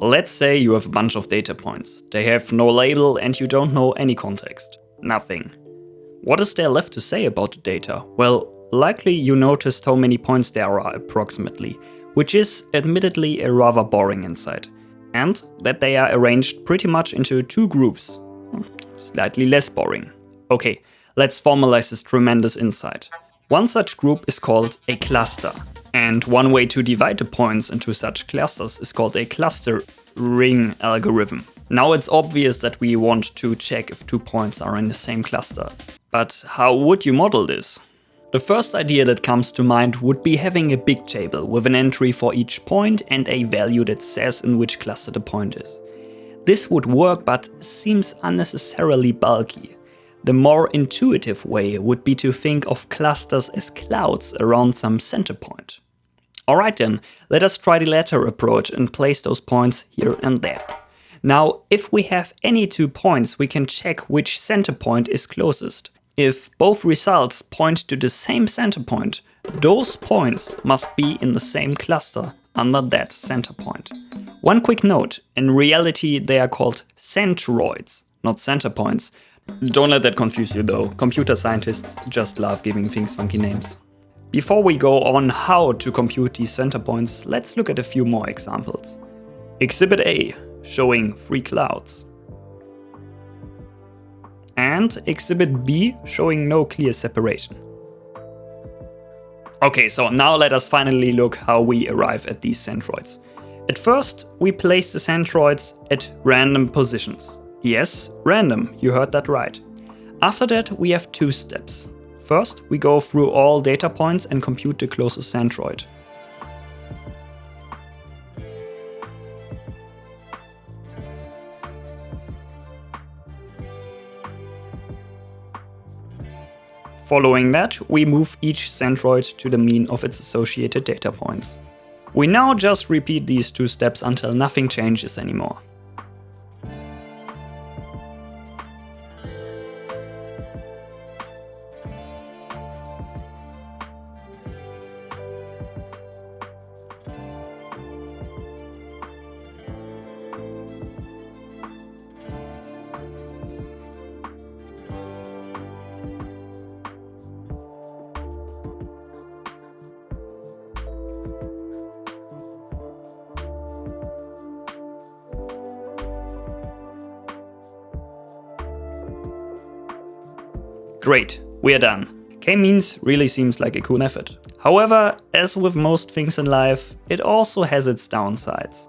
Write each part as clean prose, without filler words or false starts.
Let's say you have a bunch of data points. They have no label and you don't know any context. Nothing. What is there left to say about the data? Well, likely you noticed how many points there are approximately, which is admittedly a rather boring insight. And that they are arranged pretty much into two groups. Slightly less boring. Okay, let's formalize this tremendous insight. One such group is called a cluster. And one way to divide the points into such clusters is called a clustering algorithm. Now it's obvious that we want to check if 2 points are in the same cluster. But how would you model this? The first idea that comes to mind would be having a big table with an entry for each point and a value that says in which cluster the point is. This would work, but seems unnecessarily bulky. The more intuitive way would be to think of clusters as clouds around some center point. Alright then, let us try the latter approach and place those points here and there. Now, if we have any 2 points, we can check which center point is closest. If both results point to the same center point, those points must be in the same cluster under that center point. One quick note, in reality they are called centroids, not center points. Don't let that confuse you though, computer scientists just love giving things funky names. Before we go on how to compute these center points, let's look at a few more examples. Exhibit A, showing 3 clouds. And Exhibit B, showing no clear separation. Okay, so now let us finally look how we arrive at these centroids. At first, we place the centroids at random positions. Yes, random, you heard that right. After that, we have 2 steps. First, we go through all data points and compute the closest centroid. Following that, we move each centroid to the mean of its associated data points. We now just repeat these 2 steps until nothing changes anymore. Great, we are done. K-means really seems like a cool method. However, as with most things in life, it also has its downsides.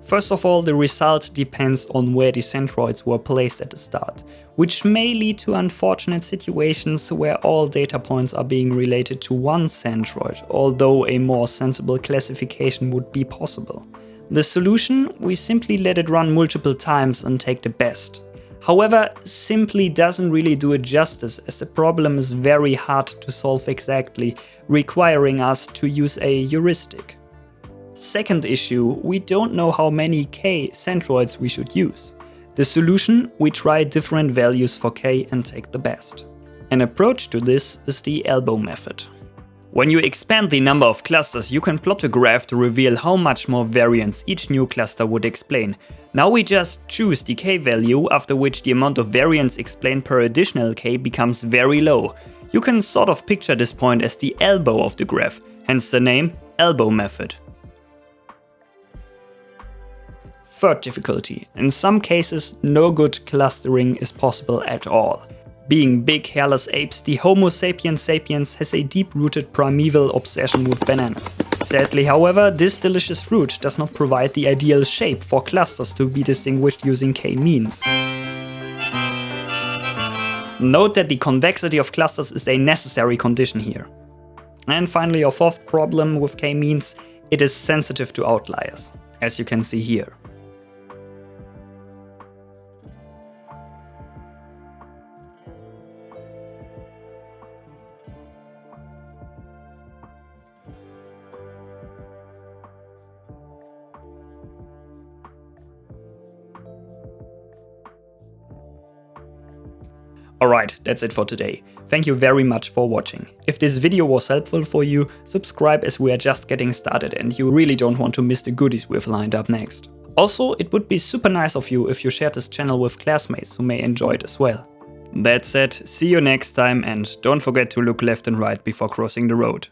First of all, the result depends on where the centroids were placed at the start, which may lead to unfortunate situations where all data points are being related to one centroid, although a more sensible classification would be possible. The solution? We simply let it run multiple times and take the best. However, simply doesn't really do it justice, as the problem is very hard to solve exactly, requiring us to use a heuristic. Second issue, we don't know how many k centroids we should use. The solution? We try different values for k and take the best. An approach to this is the elbow method. When you expand the number of clusters, you can plot a graph to reveal how much more variance each new cluster would explain. Now we just choose the k value, after which the amount of variance explained per additional k becomes very low. You can sort of picture this point as the elbow of the graph, hence the name elbow method. Third difficulty. In some cases, no good clustering is possible at all. Being big hairless apes, the Homo sapiens sapiens has a deep-rooted primeval obsession with bananas. Sadly, however, this delicious fruit does not provide the ideal shape for clusters to be distinguished using k-means. Note that the convexity of clusters is a necessary condition here. And finally, our fourth problem with k-means, it is sensitive to outliers, as you can see here. Alright, that's it for today. Thank you very much for watching. If this video was helpful for you, subscribe as we are just getting started and you really don't want to miss the goodies we've lined up next. Also, it would be super nice of you if you shared this channel with classmates who may enjoy it as well. That said, see you next time and don't forget to look left and right before crossing the road.